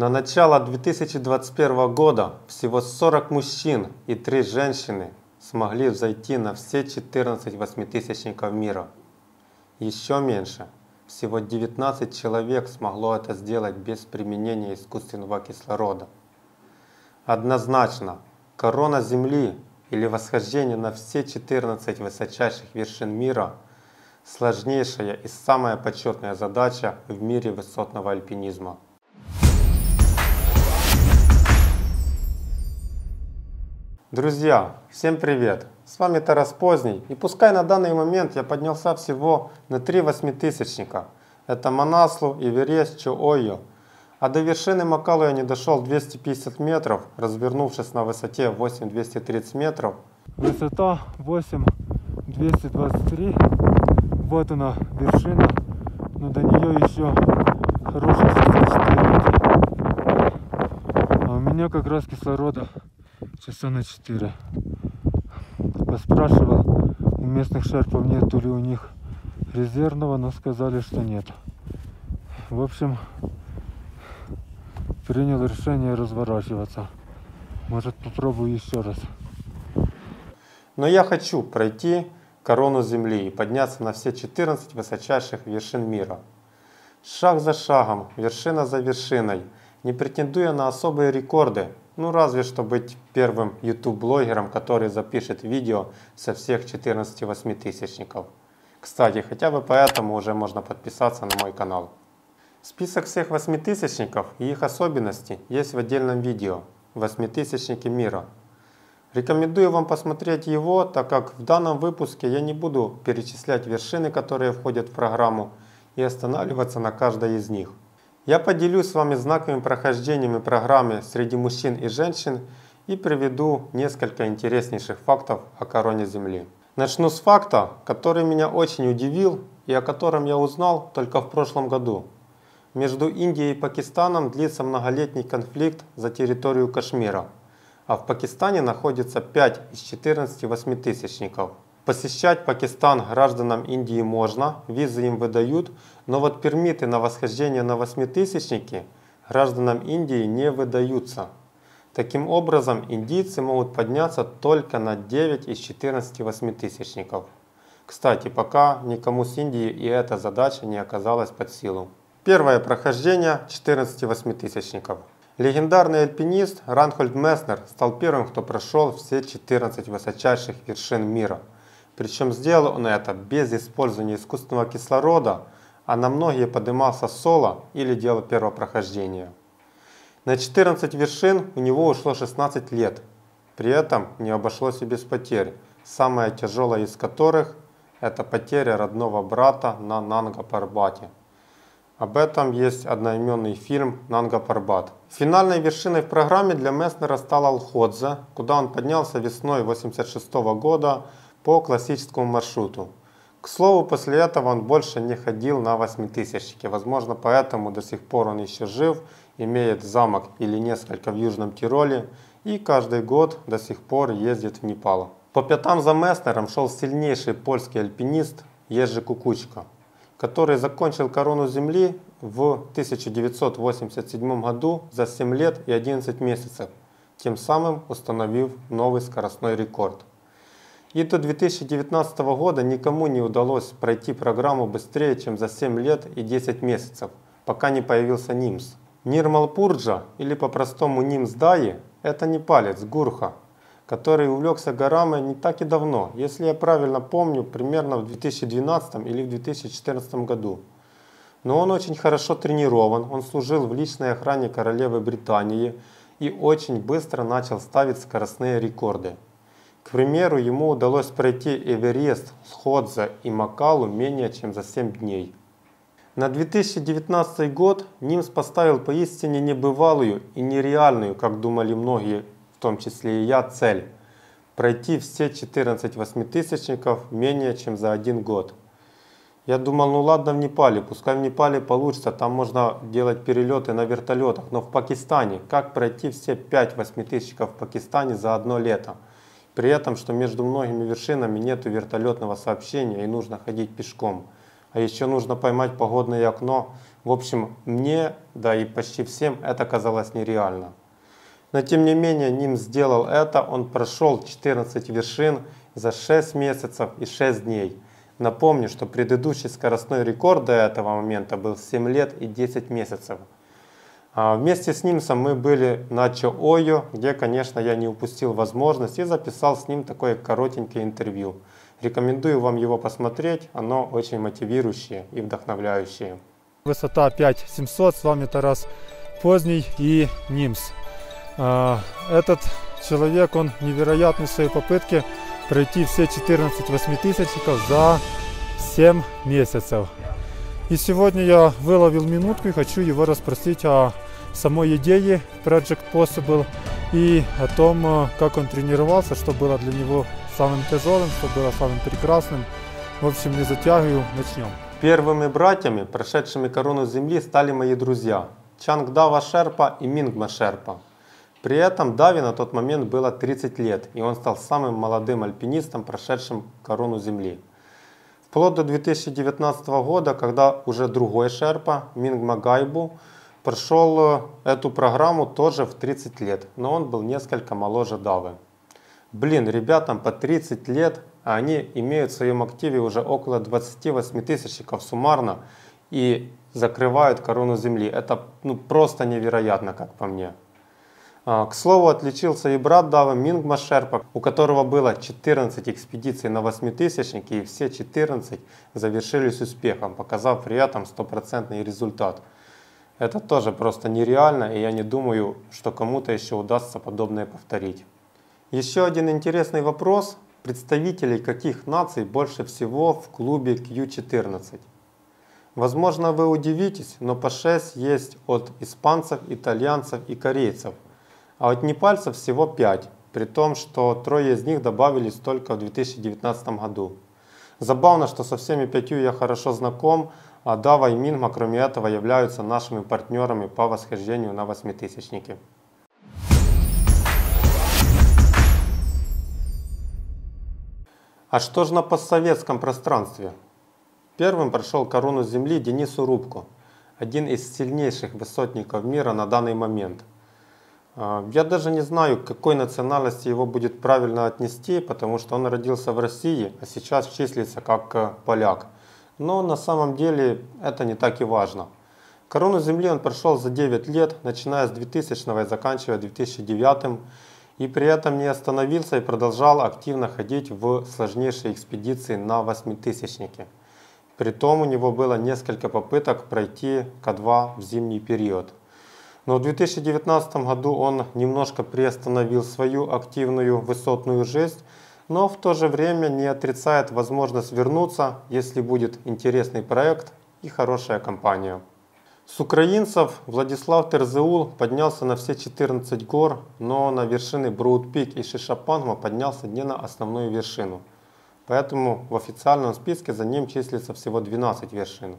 На начало 2021 года всего 40 мужчин и 3 женщины смогли взойти на все 14 восьмитысячников мира. Еще меньше, всего 19 человек смогло это сделать без применения искусственного кислорода. Однозначно, корона Земли или восхождение на все 14 высочайших вершин мира – сложнейшая и самая почетная задача в мире высотного альпинизма. Друзья, всем привет! С вами Тарас Поздний, и пускай на данный момент я поднялся всего на 3 восьмитысячника. Это Манаслу, Эверест, Чоойо. А до вершины Макалу я не дошел 250 метров, развернувшись на высоте 8230 метров. Высота 8223. Вот она вершина, но до нее еще хороших 64. А у меня как раз кислорода часа на 4. Поспрашивал у местных шерпов, нету ли у них резервного, но сказали, что нет. В общем, принял решение разворачиваться. Может, попробую еще раз. Но я хочу пройти корону Земли и подняться на все 14 высочайших вершин мира. Шаг за шагом, вершина за вершиной, не претендуя на особые рекорды, ну разве что быть первым YouTube-блогером, который запишет видео со всех 14 восьмитысячников. Кстати, хотя бы поэтому уже можно подписаться на мой канал. Список всех восьмитысячников и их особенностей есть в отдельном видео «Восьмитысячники мира». Рекомендую вам посмотреть его, так как в данном выпуске я не буду перечислять вершины, которые входят в программу, и останавливаться на каждой из них. Я поделюсь с вами знаковыми прохождениями программы среди мужчин и женщин и приведу несколько интереснейших фактов о короне Земли. Начну с факта, который меня очень удивил и о котором я узнал только в прошлом году. Между Индией и Пакистаном длится многолетний конфликт за территорию Кашмира, а в Пакистане находится 5 из 14 восьмитысячников. Посещать Пакистан гражданам Индии можно, визы им выдают, но вот пермиты на восхождение на восьмитысячники гражданам Индии не выдаются. Таким образом, индийцы могут подняться только на 9 из 14 восьмитысячников. Кстати, пока никому с Индии и эта задача не оказалась под силу. Первое прохождение 14 восьмитысячников. Легендарный альпинист Ранхольд Месснер стал первым, кто прошел все 14 высочайших вершин мира. Причем сделал он это без использования искусственного кислорода, а на многие поднимался соло или делал первопрохождение. На 14 вершин у него ушло 16 лет. При этом не обошлось и без потерь, самая тяжелая из которых – это потеря родного брата на Нанга-Парбате. Об этом есть одноименный фильм «Нанга-Парбат». Финальной вершиной в программе для Месснера стал Лхотсе, куда он поднялся весной 1986 года по классическому маршруту. К слову, после этого он больше не ходил на восьмитысячники. Возможно, поэтому до сих пор он еще жив, имеет замок или несколько в Южном Тироле и каждый год до сих пор ездит в Непал. По пятам за Месснером шел сильнейший польский альпинист Ежи Кукучка, который закончил корону Земли в 1987 году за 7 лет и 11 месяцев, тем самым установив новый скоростной рекорд. И до 2019 года никому не удалось пройти программу быстрее, чем за 7 лет и 10 месяцев, пока не появился Нимс. Нирмал Пурджа, или по-простому Нимс Даи, это непалец Гурха, который увлекся горами не так и давно, если я правильно помню, примерно в 2012 или в 2014 году. Но он очень хорошо тренирован, он служил в личной охране королевы Британии и очень быстро начал ставить скоростные рекорды. К примеру, ему удалось пройти Эверест, Лхотсе и Макалу менее чем за 7 дней. На 2019 год Нимс поставил поистине небывалую и нереальную, как думали многие, в том числе и я, цель – пройти все 14 восьмитысячников менее чем за 1 год. Я думал, ну ладно в Непале, пускай в Непале получится, там можно делать перелеты на вертолетах, но в Пакистане, как пройти все 5 восьмитысячников в Пакистане за 1 лето? При этом, что между многими вершинами нет вертолетного сообщения и нужно ходить пешком. а еще нужно поймать погодное окно. В общем, мне, да и почти всем это казалось нереально. Но тем не менее, Ним сделал это, он прошел 14 вершин за 6 месяцев и 6 дней. Напомню, что предыдущий скоростной рекорд до этого момента был 7 лет и 10 месяцев. Вместе с Нимсом мы были на Чоою, где, конечно, я не упустил возможность и записал с ним такое коротенькое интервью. Рекомендую вам его посмотреть, оно очень мотивирующее и вдохновляющее. Высота 5700, с вами Тарас Поздний и Нимс. Этот человек, он невероятный в своей попытке пройти все 14 восьмитысячников за 7 месяцев. И сегодня я выловил минутку и хочу его расспросить о самой идее Project Possible и о том, как он тренировался, что было для него самым тяжелым, что было самым прекрасным. В общем, не затягиваю, начнем. Первыми братьями, прошедшими корону Земли, стали мои друзья Чангдава Шерпа и Мингма Шерпа. При этом Даве на тот момент было 30 лет, и он стал самым молодым альпинистом, прошедшим корону Земли. Вплоть до 2019 года, когда уже другой Шерпа, Мингма Гайбу, прошел эту программу тоже в 30 лет, но он был несколько моложе Давы. Блин, ребятам по 30 лет, а они имеют в своем активе уже около 28 тысячников суммарно и закрывают корону Земли. Это просто невероятно, как по мне. К слову, отличился и брат Давы Мингма Шерпа, у которого было 14 экспедиций на восьмитысячнике, и все 14 завершились успехом, показав при этом стопроцентный результат. Это тоже просто нереально, и я не думаю, что кому-то еще удастся подобное повторить. Еще один интересный вопрос. Представителей каких наций больше всего в клубе Q14? Возможно, вы удивитесь, но по 6 есть от испанцев, итальянцев и корейцев. А от непальцев всего 5, при том, что 3 из них добавились только в 2019 году. Забавно, что со всеми 5 я хорошо знаком, а Дава и Мингма, кроме этого, являются нашими партнерами по восхождению на восьмитысячники. А что же на постсоветском пространстве? Первым прошел корону Земли Денис Урубко, один из сильнейших высотников мира на данный момент. Я даже не знаю, к какой национальности его будет правильно отнести, потому что он родился в России, а сейчас числится как поляк. Но на самом деле это не так и важно. Корону Земли он прошел за 9 лет, начиная с 2000 и заканчивая 2009, и при этом не остановился и продолжал активно ходить в сложнейшие экспедиции на восьмитысячнике. Притом у него было несколько попыток пройти К2 в зимний период. Но в 2019 году он немножко приостановил свою активную высотную жизнь, но в то же время не отрицает возможность вернуться, если будет интересный проект и хорошая компания. С украинцев Владислав Терзеул поднялся на все 14 гор, но на вершины Броуд-Пик и Шишапангма поднялся не на основную вершину. Поэтому в официальном списке за ним числится всего 12 вершин.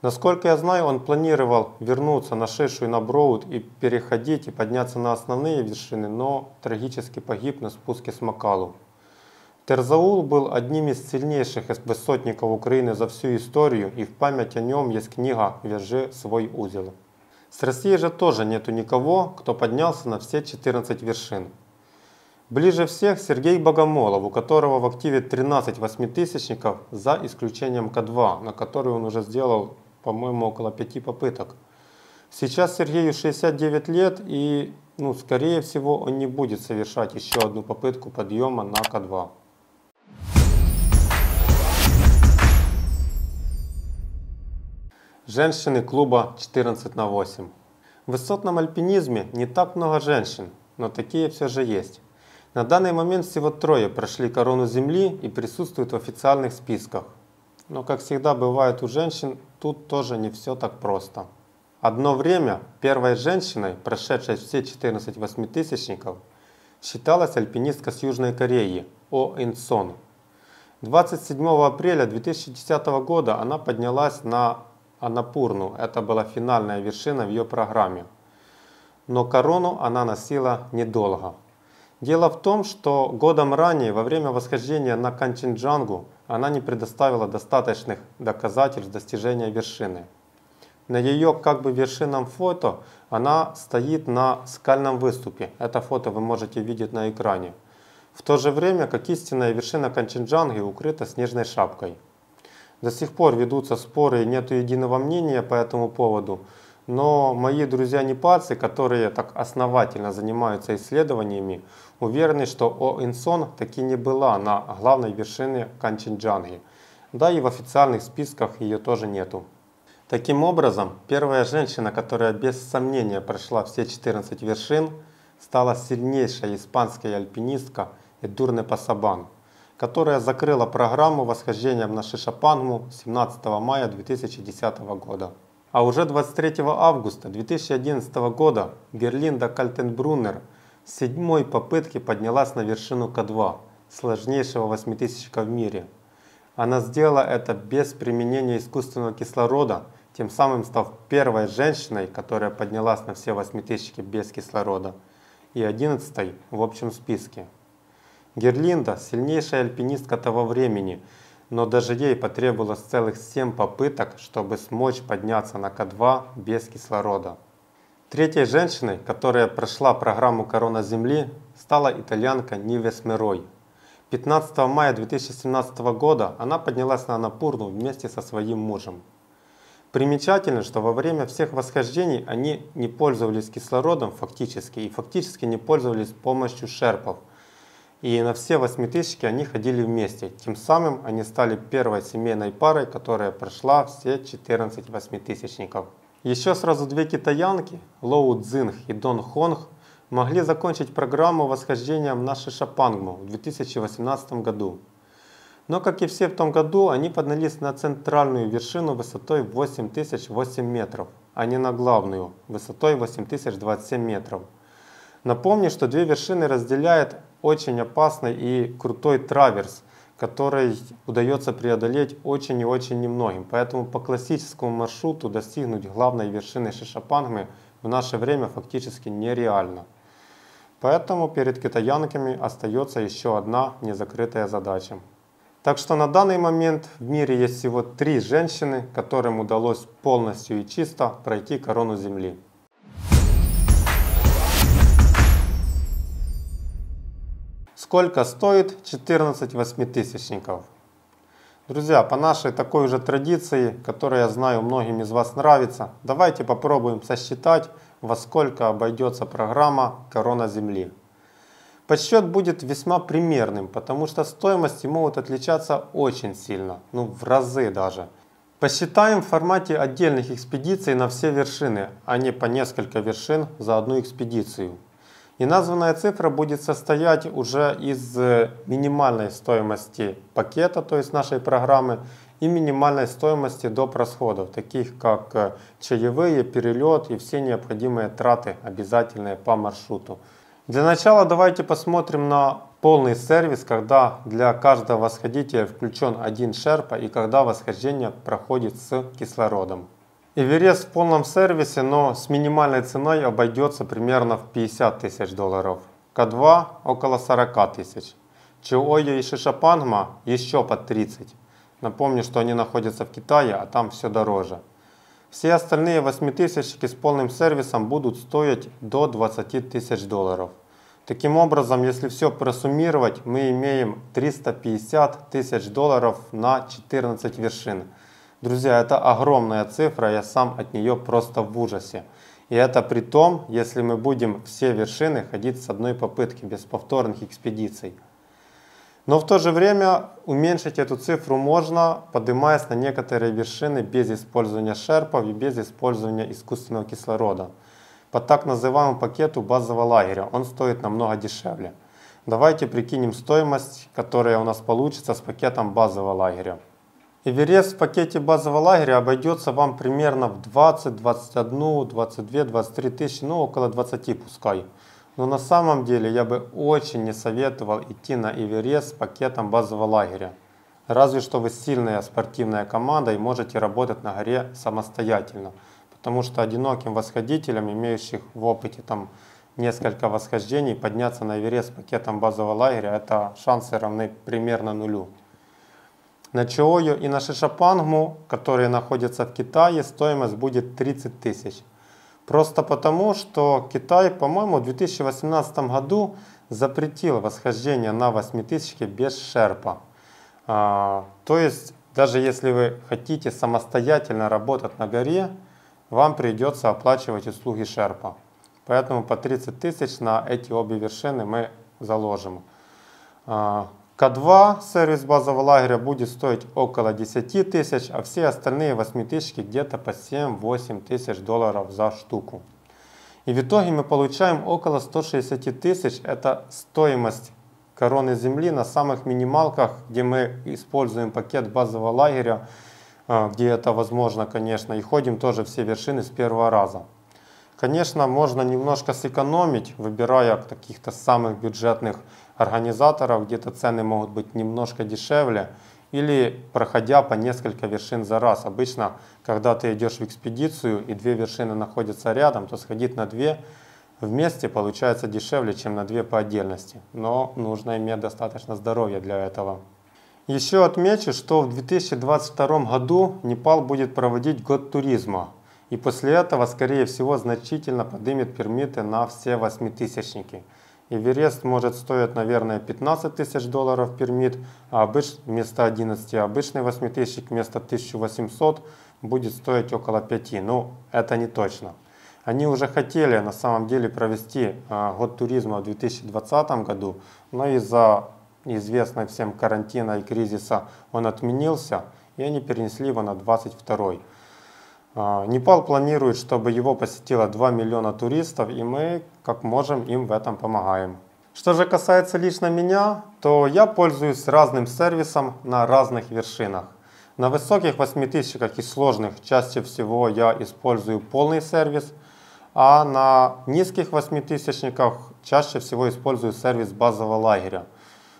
Насколько я знаю, он планировал вернуться на Шишу и на Броуд и переходить и подняться на основные вершины, но трагически погиб на спуске с Макалу. Терзаул был одним из сильнейших высотников Украины за всю историю, и в память о нем есть книга «Вяжи свой узел». С России же тоже нету никого, кто поднялся на все 14 вершин. Ближе всех Сергей Богомолов, у которого в активе 13 восьмитысячников, за исключением К2, на который он уже сделал, по-моему, около 5 попыток. Сейчас Сергею 69 лет, и скорее всего он не будет совершать еще одну попытку подъема на К2. Женщины клуба 14/8. В высотном альпинизме не так много женщин, но такие все же есть. На данный момент всего 3 прошли корону Земли и присутствуют в официальных списках. Но, как всегда бывает у женщин, тут тоже не все так просто. Одно время первой женщиной, прошедшей все 14 восьмитысячников, считалась альпинистка с Южной Кореи О Ин Сон. 27 апреля 2010 года она поднялась на Анапурну, это была финальная вершина в ее программе. Но корону она носила недолго. Дело в том, что годом ранее, во время восхождения на Канченджангу, она не предоставила достаточных доказательств достижения вершины. На ее как бы вершинном фото она стоит на скальном выступе. Это фото вы можете видеть на экране. В то же время, как истинная вершина Канченджанги укрыта снежной шапкой. До сих пор ведутся споры и нет единого мнения по этому поводу. Но мои друзья-непальцы, которые так основательно занимаются исследованиями, уверены, что О-Инсон таки не была на главной вершине Канченджанги. Да и в официальных списках ее тоже нету. Таким образом, первая женщина, которая без сомнения прошла все 14 вершин, стала сильнейшая испанская альпинистка Эдурне Пасабан, которая закрыла программу восхождения на Шишапангму 17 мая 2010 года. А уже 23 августа 2011 года Герлинда Кальтенбруннер с 7-й попытки поднялась на вершину К2, сложнейшего восьмитысячника в мире. Она сделала это без применения искусственного кислорода, тем самым став первой женщиной, которая поднялась на все восьмитысячники без кислорода, и 11-й в общем списке. Герлинда – сильнейшая альпинистка того времени, но даже ей потребовалось целых 7 попыток, чтобы смочь подняться на К2 без кислорода. Третьей женщиной, которая прошла программу «Корона Земли», стала итальянка Нивес Мерой. 15 мая 2017 года она поднялась на Анапурну вместе со своим мужем. Примечательно, что во время всех восхождений они не пользовались кислородом фактически не пользовались помощью шерпов. И на все восьмитысячники они ходили вместе. Тем самым они стали первой семейной парой, которая прошла все 14 восьмитысячников. Еще сразу 2 китаянки, Лоу Цзинг и Дон Хонг, могли закончить программу восхождения на Шишапангму в 2018 году. Но, как и все в том году, они поднялись на центральную вершину высотой 8008 метров, а не на главную высотой 8027 метров. Напомню, что 2 вершины разделяет очень опасный и крутой траверс, который удается преодолеть очень и очень немногим. Поэтому по классическому маршруту достигнуть главной вершины Шишапангмы в наше время фактически нереально. Поэтому перед китаянками остается еще одна незакрытая задача. Так что на данный момент в мире есть всего 3 женщины, которым удалось полностью и чисто пройти корону Земли. Сколько стоит 14 восьмитысячников? Друзья, по нашей такой уже традиции, которая, я знаю, многим из вас нравится, давайте попробуем сосчитать, во сколько обойдется программа «Корона Земли». Подсчет будет весьма примерным, потому что стоимости могут отличаться очень сильно, в разы даже. Посчитаем в формате отдельных экспедиций на все вершины, а не по несколько вершин за одну экспедицию. И названная цифра будет состоять уже из минимальной стоимости пакета, то есть нашей программы, и минимальной стоимости доп. Расходов, таких как чаевые, перелет и все необходимые траты, обязательные по маршруту. Для начала давайте посмотрим на полный сервис, когда для каждого восходителя включен один шерпа и когда восхождение проходит с кислородом. Эверест в полном сервисе, но с минимальной ценой обойдется примерно в $50 000. К2 около 40 000. Чаойо и Шишапангма еще под 30. Напомню, что они находятся в Китае, а там все дороже. Все остальные восьмитысячники с полным сервисом будут стоить до $20 000. Таким образом, если все просуммировать, мы имеем $350 000 на 14 вершин. Друзья, это огромная цифра, я сам от нее просто в ужасе. И это при том, если мы будем все вершины ходить с одной попытки, без повторных экспедиций. Но в то же время уменьшить эту цифру можно, поднимаясь на некоторые вершины без использования шерпов и без использования искусственного кислорода. По так называемому пакету базового лагеря он стоит намного дешевле. Давайте прикинем стоимость, которая у нас получится с пакетом базового лагеря. Эверест в пакете базового лагеря обойдется вам примерно в 20, 21, 22, 23 тысячи, около 20 пускай. Но на самом деле я бы очень не советовал идти на Эверест с пакетом базового лагеря. Разве что вы сильная спортивная команда и можете работать на горе самостоятельно. Потому что одиноким восходителям, имеющих в опыте несколько восхождений, подняться на Эверест с пакетом базового лагеря, это шансы равны примерно нулю. На Чаою и на Шишапангму, которые находятся в Китае, стоимость будет 30 тысяч. Просто потому, что Китай, по-моему, в 2018 году запретил восхождение на 8000 без шерпа. То есть, даже если вы хотите самостоятельно работать на горе, вам придется оплачивать услуги шерпа. Поэтому по 30 тысяч на эти обе вершины мы заложим. К2 сервис базового лагеря будет стоить около 10 тысяч, а все остальные 8000 где-то по 7-8 тысяч долларов за штуку. И в итоге мы получаем около 160 тысяч. Это стоимость короны земли на самых минималках, где мы используем пакет базового лагеря, где это возможно, конечно, и ходим тоже все вершины с первого раза. Конечно, можно немножко сэкономить, выбирая каких-то самых бюджетных организаторов, где-то цены могут быть немножко дешевле, или проходя по несколько вершин за раз. Обычно, когда ты идешь в экспедицию и две вершины находятся рядом, то сходить на две вместе получается дешевле, чем на две по отдельности. Но нужно иметь достаточно здоровья для этого. Еще отмечу, что в 2022 году Непал будет проводить год туризма. И после этого, скорее всего, значительно поднимет пермиты на все 8000-ники. Эверест может стоить, наверное, 15 тысяч долларов пермит, а вместо 11, обычный 8000 вместо 1800 будет стоить около 5. Ну, это не точно. Они уже хотели на самом деле провести год туризма в 2020 году, но из-за известного всем карантина и кризиса он отменился, и они перенесли его на 2022. Непал планирует, чтобы его посетило 2 миллиона туристов, и мы, как можем, им в этом помогаем. Что же касается лично меня, то я пользуюсь разным сервисом на разных вершинах. На высоких 8000 и сложных чаще всего я использую полный сервис, а на низких 8000 чаще всего использую сервис базового лагеря.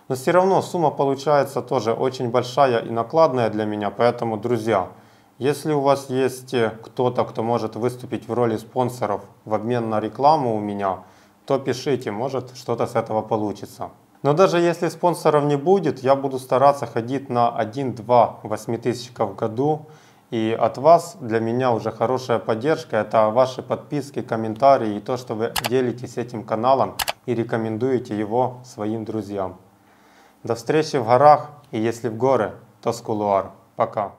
Но все равно сумма получается тоже очень большая и накладная для меня, поэтому, друзья, если у вас есть кто-то, кто может выступить в роли спонсоров в обмен на рекламу у меня, то пишите, может что-то с этого получится. Но даже если спонсоров не будет, я буду стараться ходить на 1-2 8000 в году. И от вас для меня уже хорошая поддержка. Это ваши подписки, комментарии и то, что вы делитесь этим каналом и рекомендуете его своим друзьям. До встречи в горах, и если в горы, то с кулуар. Пока.